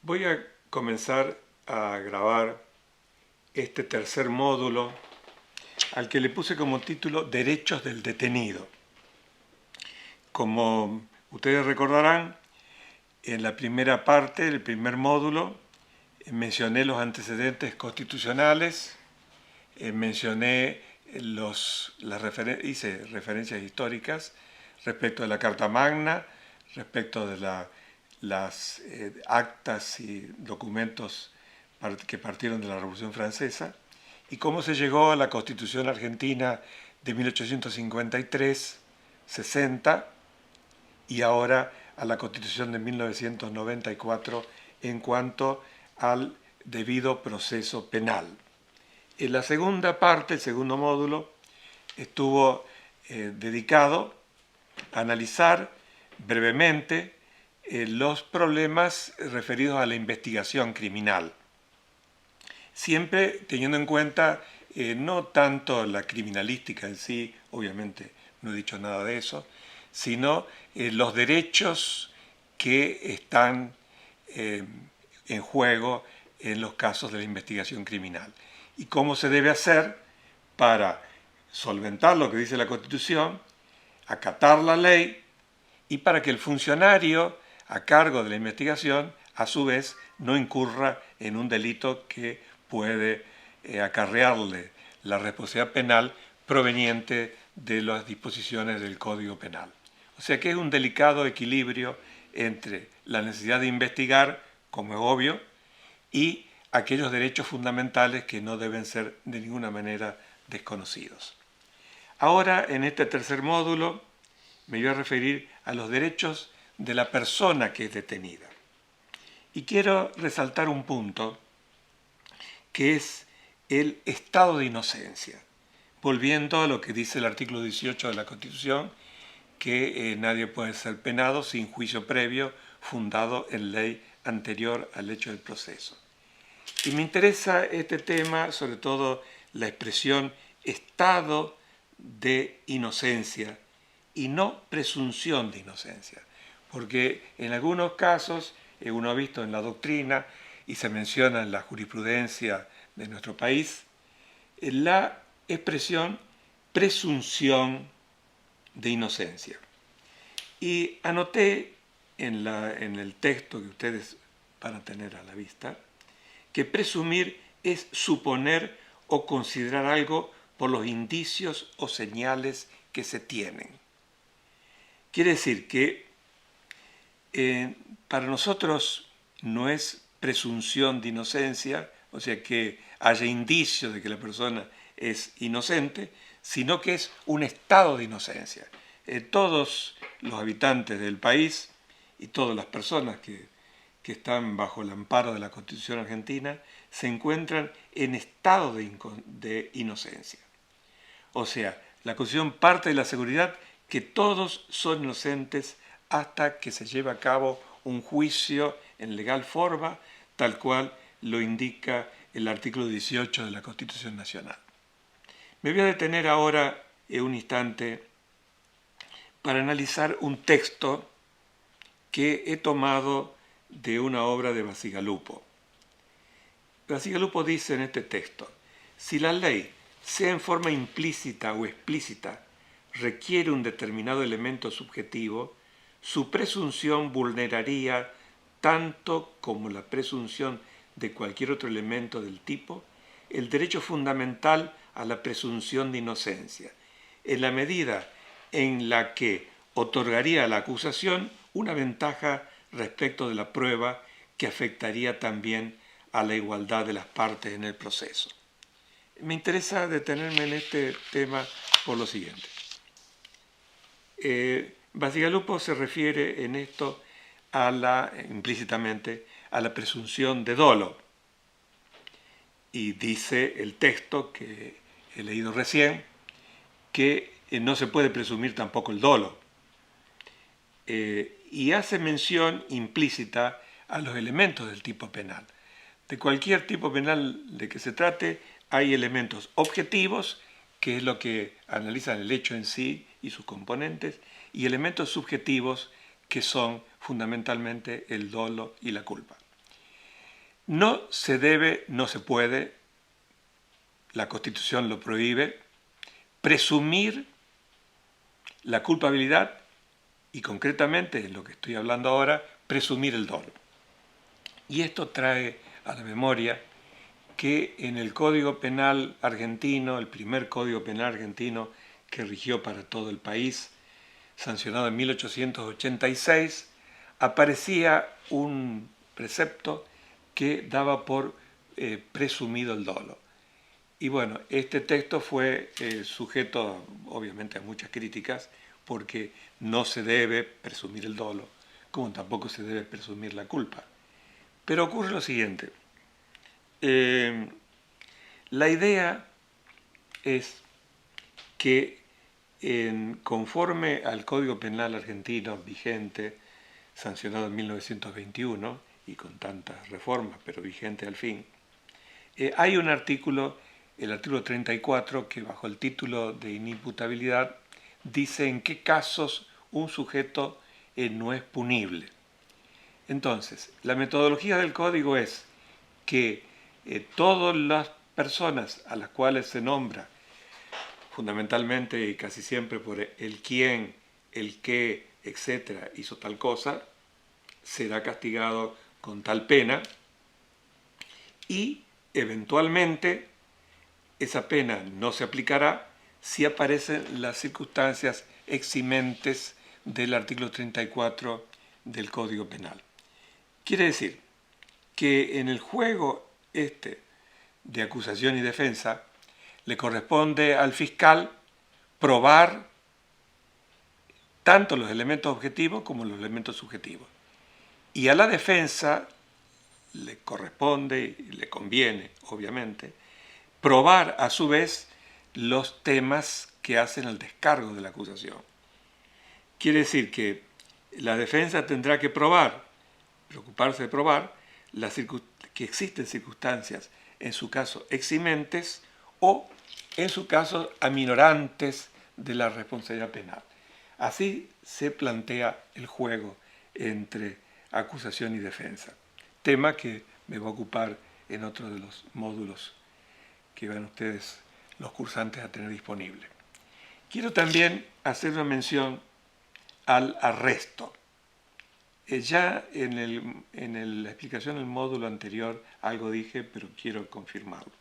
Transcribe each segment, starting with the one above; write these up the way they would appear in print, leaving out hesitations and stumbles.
Voy a comenzar a grabar este tercer módulo al que le puse como título Derechos del detenido. Como ustedes recordarán, en la primera parte del primer módulo mencioné los antecedentes constitucionales, mencioné hice referencias históricas respecto de la Carta Magna, respecto de las actas y documentos que partieron de la Revolución Francesa y cómo se llegó a la Constitución Argentina de 1853, 60 y ahora a la Constitución de 1994 en cuanto al debido proceso penal. En la segunda parte, el segundo módulo, estuvo dedicado a analizar brevemente los problemas referidos a la investigación criminal, siempre teniendo en cuenta no tanto la criminalística en sí, obviamente no he dicho nada de eso, sino los derechos que están en juego en los casos de la investigación criminal y cómo se debe hacer para solventar lo que dice la Constitución, acatar la ley y para que el funcionario a cargo de la investigación a su vez no incurra en un delito que puede acarrearle la responsabilidad penal proveniente de las disposiciones del Código Penal. O sea que es un delicado equilibrio entre la necesidad de investigar, como es obvio, y aquellos derechos fundamentales que no deben ser de ninguna manera desconocidos. Ahora, en este tercer módulo, me voy a referir a los derechos de la persona que es detenida. Y quiero resaltar un punto que es el estado de inocencia, volviendo a lo que dice el artículo 18 de la Constitución, que nadie puede ser penado sin juicio previo fundado en ley anterior al hecho del proceso. Y me interesa este tema, sobre todo la expresión estado de inocencia y no presunción de inocencia, porque en algunos casos uno ha visto en la doctrina y se menciona en la jurisprudencia de nuestro país la expresión presunción de inocencia. Y anoté en el texto que ustedes van a tener a la vista que presumir es suponer o considerar algo por los indicios o señales que se tienen. Quiere decir que para nosotros no es presunción de inocencia, o sea que haya indicios de que la persona es inocente, sino que es un estado de inocencia. Todos los habitantes del país y todas las personas que están bajo el amparo de la Constitución argentina se encuentran en estado de inocencia. O sea, la Constitución parte de la seguridad que todos son inocentes hasta que se lleve a cabo un juicio en legal forma, tal cual lo indica el artículo 18 de la Constitución Nacional. Me voy a detener ahora un instante para analizar un texto que he tomado de una obra de Bacigalupo. Bacigalupo dice en este texto: si la ley, sea en forma implícita o explícita, requiere un determinado elemento subjetivo, su presunción vulneraría tanto como la presunción de cualquier otro elemento del tipo el derecho fundamental a la presunción de inocencia, en la medida en la que otorgaría a la acusación una ventaja respecto de la prueba que afectaría también a la igualdad de las partes en el proceso. Me interesa detenerme en este tema por lo siguiente. Bacigalupo se refiere en esto implícitamente a la presunción de dolo. Y dice el texto que he leído recién que no se puede presumir tampoco el dolo. Y hace mención implícita a los elementos del tipo penal. De cualquier tipo penal de que se trate, hay elementos objetivos, que es lo que analizan el hecho en sí y sus componentes, y elementos subjetivos, que son fundamentalmente el dolo y la culpa. No se debe, no se puede, la Constitución lo prohíbe, presumir la culpabilidad y concretamente, en lo que estoy hablando ahora, presumir el dolo. Y esto trae a la memoria que en el Código Penal argentino, el primer Código Penal argentino que rigió para todo el país, sancionado en 1886, aparecía un precepto que daba por presumido el dolo. Y bueno, este texto fue sujeto obviamente a muchas críticas porque no se debe presumir el dolo, como tampoco se debe presumir la culpa. Pero ocurre lo siguiente. La idea es que conforme al Código Penal argentino vigente, sancionado en 1921 y con tantas reformas, pero vigente al fin, hay un artículo, el artículo 34, que bajo el título de inimputabilidad dice en qué casos un sujeto no es punible. Entonces, la metodología del código es que todas las personas a las cuales se nombra, fundamentalmente y casi siempre por el quién, el qué, etcétera, hizo tal cosa, será castigado con tal pena y eventualmente esa pena no se aplicará si aparecen las circunstancias eximentes del artículo 34 del Código Penal. Quiere decir que en el juego de acusación y defensa le corresponde al fiscal probar tanto los elementos objetivos como los elementos subjetivos. Y a la defensa le corresponde y le conviene, obviamente, probar a su vez los temas que hacen el descargo de la acusación. Quiere decir que la defensa tendrá que preocuparse de probar que existen circunstancias, en su caso eximentes o en su caso aminorantes de la responsabilidad penal. Así se plantea el juego entre acusación y defensa, tema que me va a ocupar en otro de los módulos que van ustedes, los cursantes, a tener disponible. Quiero también hacer una mención al arresto. Ya en la explicación del módulo anterior algo dije, pero quiero confirmarlo.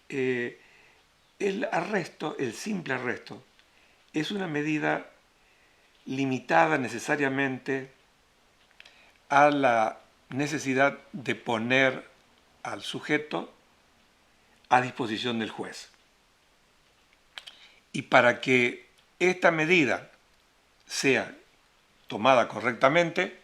El arresto, el simple arresto, es una medida limitada necesariamente a la necesidad de poner al sujeto a disposición del juez. Y para que esta medida sea tomada correctamente,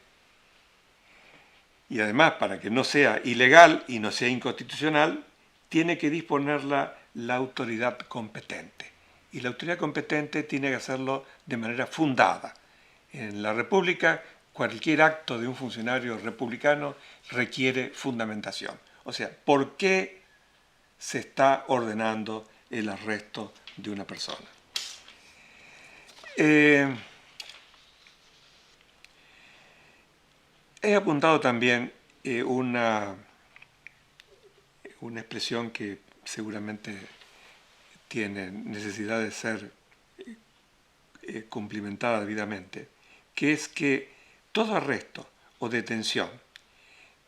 y además para que no sea ilegal y no sea inconstitucional, tiene que disponerla la autoridad competente. Y la autoridad competente tiene que hacerlo de manera fundada. En la República, cualquier acto de un funcionario republicano requiere fundamentación. O sea, ¿por qué se está ordenando el arresto de una persona? He apuntado también una expresión que seguramente tiene necesidad de ser cumplimentada debidamente, que es que todo arresto o detención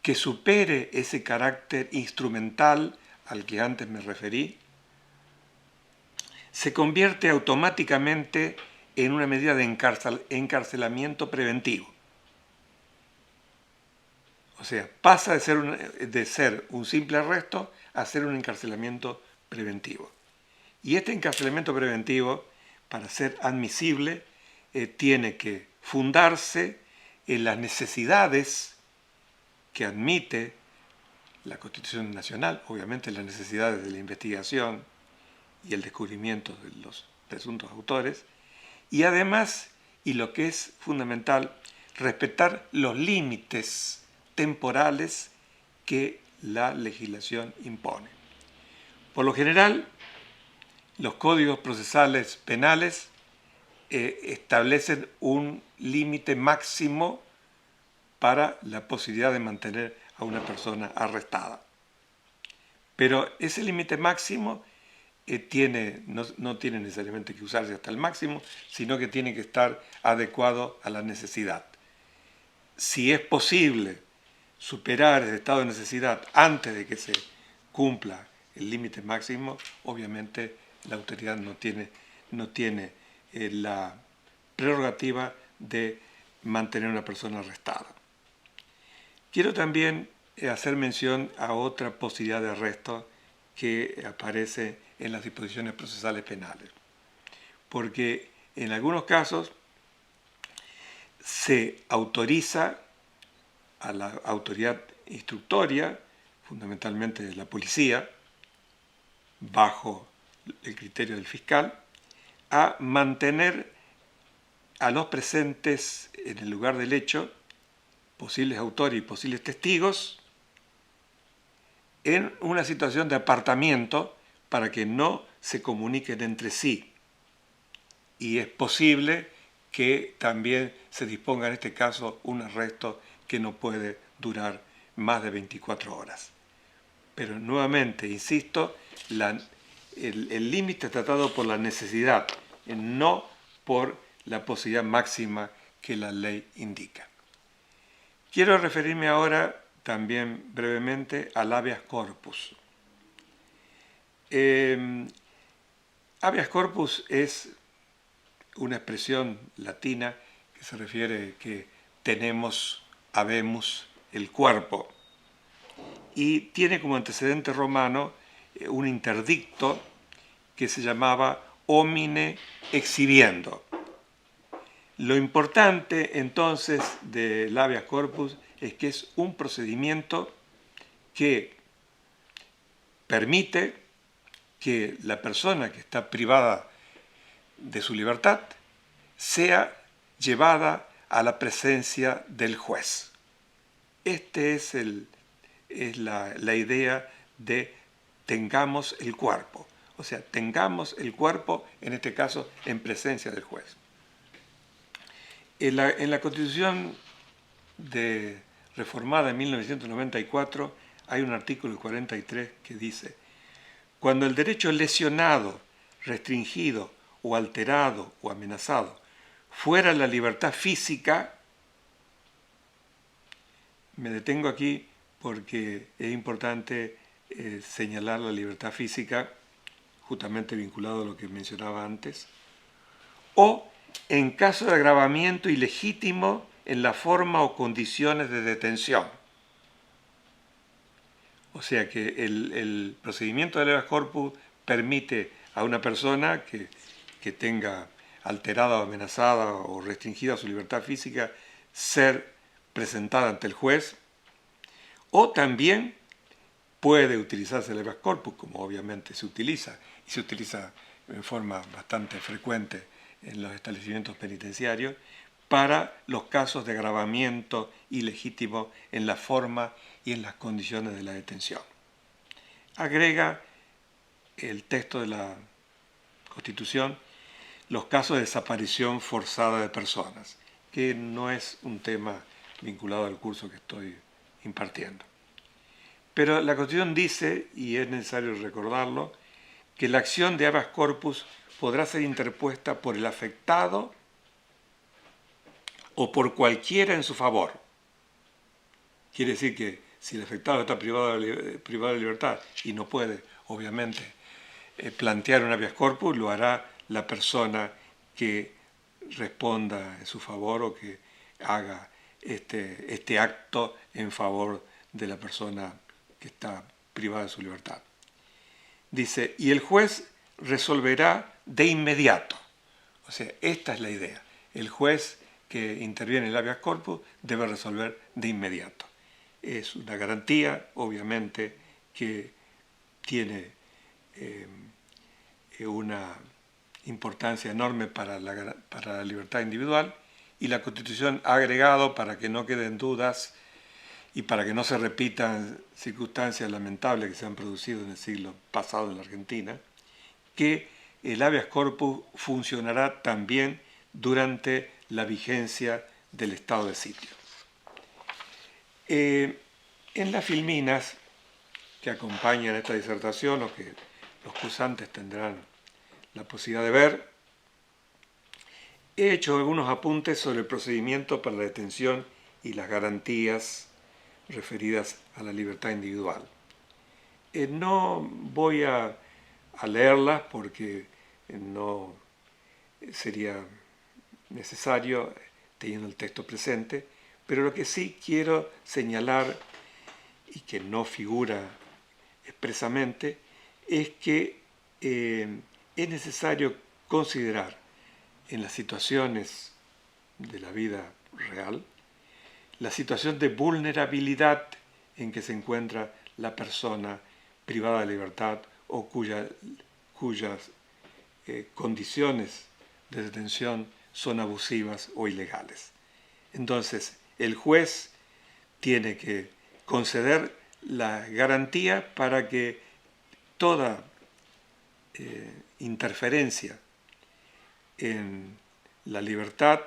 que supere ese carácter instrumental al que antes me referí, se convierte automáticamente en una medida de encarcelamiento preventivo. O sea, pasa de ser un simple arresto a ser un encarcelamiento preventivo. Y este encarcelamiento preventivo, para ser admisible, tiene que fundarse en las necesidades que admite la Constitución Nacional, obviamente las necesidades de la investigación y el descubrimiento de los presuntos autores, y además, y lo que es fundamental, respetar los límites temporales que la legislación impone. Por lo general, los códigos procesales penales establecen un límite máximo para la posibilidad de mantener a una persona arrestada. Pero ese límite máximo no tiene necesariamente que usarse hasta el máximo, sino que tiene que estar adecuado a la necesidad. Si es posible superar el estado de necesidad antes de que se cumpla el límite máximo, obviamente la autoridad no tiene la prerrogativa de mantener a una persona arrestada. Quiero también hacer mención a otra posibilidad de arresto que aparece en las disposiciones procesales penales, porque en algunos casos se autoriza a la autoridad instructoria, fundamentalmente la policía, bajo el criterio del fiscal, a mantener a los presentes en el lugar del hecho, posibles autores y posibles testigos, en una situación de apartamiento para que no se comuniquen entre sí. Y es posible que también se disponga en este caso un arresto que no puede durar más de 24 horas. Pero nuevamente, insisto, el límite está tratado por la necesidad, no por la posibilidad máxima que la ley indica. Quiero referirme ahora también brevemente al habeas corpus. Habeas corpus es una expresión latina que se refiere que tenemos, habemus, el cuerpo, y tiene como antecedente romano un interdicto que se llamaba homine exhibiendo. Lo importante entonces del habeas corpus es que es un procedimiento que permite que la persona que está privada de su libertad sea llevada a la presencia del juez. Este es la idea de tengamos el cuerpo. O sea, tengamos el cuerpo, en este caso, en presencia del juez. En la Constitución reformada en 1994 hay un artículo 43 que dice: cuando el derecho lesionado, restringido o alterado o amenazado fuera la libertad física, me detengo aquí porque es importante señalar la libertad física, justamente vinculado a lo que mencionaba antes, o en caso de agravamiento ilegítimo en la forma o condiciones de detención. O sea que el procedimiento del habeas corpus permite a una persona que tenga alterada o amenazada o restringida su libertad física ser presentada ante el juez, o también puede utilizarse el habeas corpus, como obviamente se utiliza, y se utiliza en forma bastante frecuente en los establecimientos penitenciarios, para los casos de agravamiento ilegítimo en la forma y en las condiciones de la detención. Agrega el texto de la Constitución los casos de desaparición forzada de personas, que no es un tema vinculado al curso que estoy impartiendo. Pero la Constitución dice, y es necesario recordarlo, que la acción de habeas corpus podrá ser interpuesta por el afectado o por cualquiera en su favor. Quiere decir que si el afectado está privado de libertad y no puede, obviamente, plantear un habeas corpus, lo hará la persona que responda en su favor o que haga este acto en favor de la persona que está privada de su libertad. Dice, y el juez resolverá de inmediato. O sea, esta es la idea. El juez que interviene en el habeas corpus debe resolver de inmediato. Es una garantía, obviamente, que tiene una importancia enorme para la libertad individual, y la Constitución ha agregado, para que no queden dudas y para que no se repitan circunstancias lamentables que se han producido en el siglo pasado en la Argentina, que el habeas corpus funcionará también durante la vigencia del estado de sitio. En las filminas que acompañan esta disertación o que los cursantes tendrán la posibilidad de ver, he hecho algunos apuntes sobre el procedimiento para la detención y las garantías referidas a la libertad individual. No voy a leerlas porque no sería necesario teniendo el texto presente, pero lo que sí quiero señalar y que no figura expresamente es que es necesario considerar en las situaciones de la vida real la situación de vulnerabilidad en que se encuentra la persona privada de libertad o cuyas condiciones de detención son abusivas o ilegales. Entonces, el juez tiene que conceder la garantía para que toda interferencia en la libertad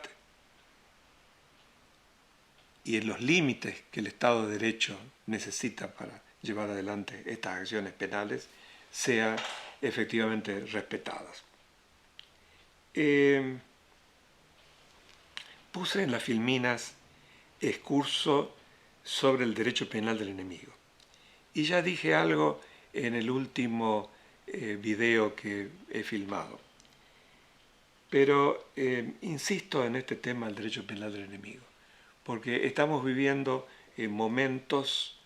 y en los límites que el Estado de Derecho necesita para llevar adelante estas acciones penales sean efectivamente respetadas. Puse en las filminas excurso sobre el derecho penal del enemigo. Y ya dije algo en el último video que he filmado. Pero insisto en este tema del derecho penal del enemigo, porque estamos viviendo momentos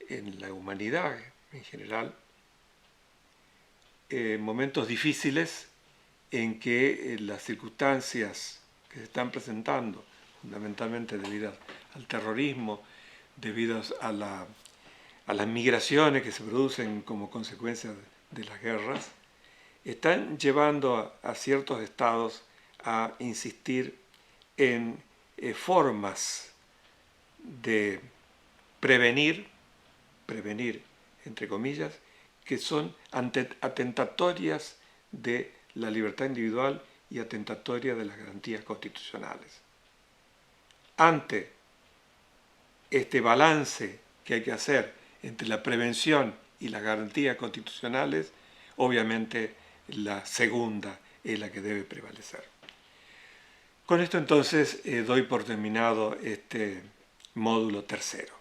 en la humanidad en general, momentos difíciles en que las circunstancias que se están presentando, fundamentalmente debido al terrorismo, debido a las migraciones que se producen como consecuencia de las guerras, están llevando a ciertos estados a insistir en formas de prevenir entre comillas, que son atentatorias de la libertad individual y atentatorias de las garantías constitucionales. Ante este balance que hay que hacer entre la prevención y las garantías constitucionales, obviamente la segunda es la que debe prevalecer. Con esto entonces doy por terminado este módulo tercero.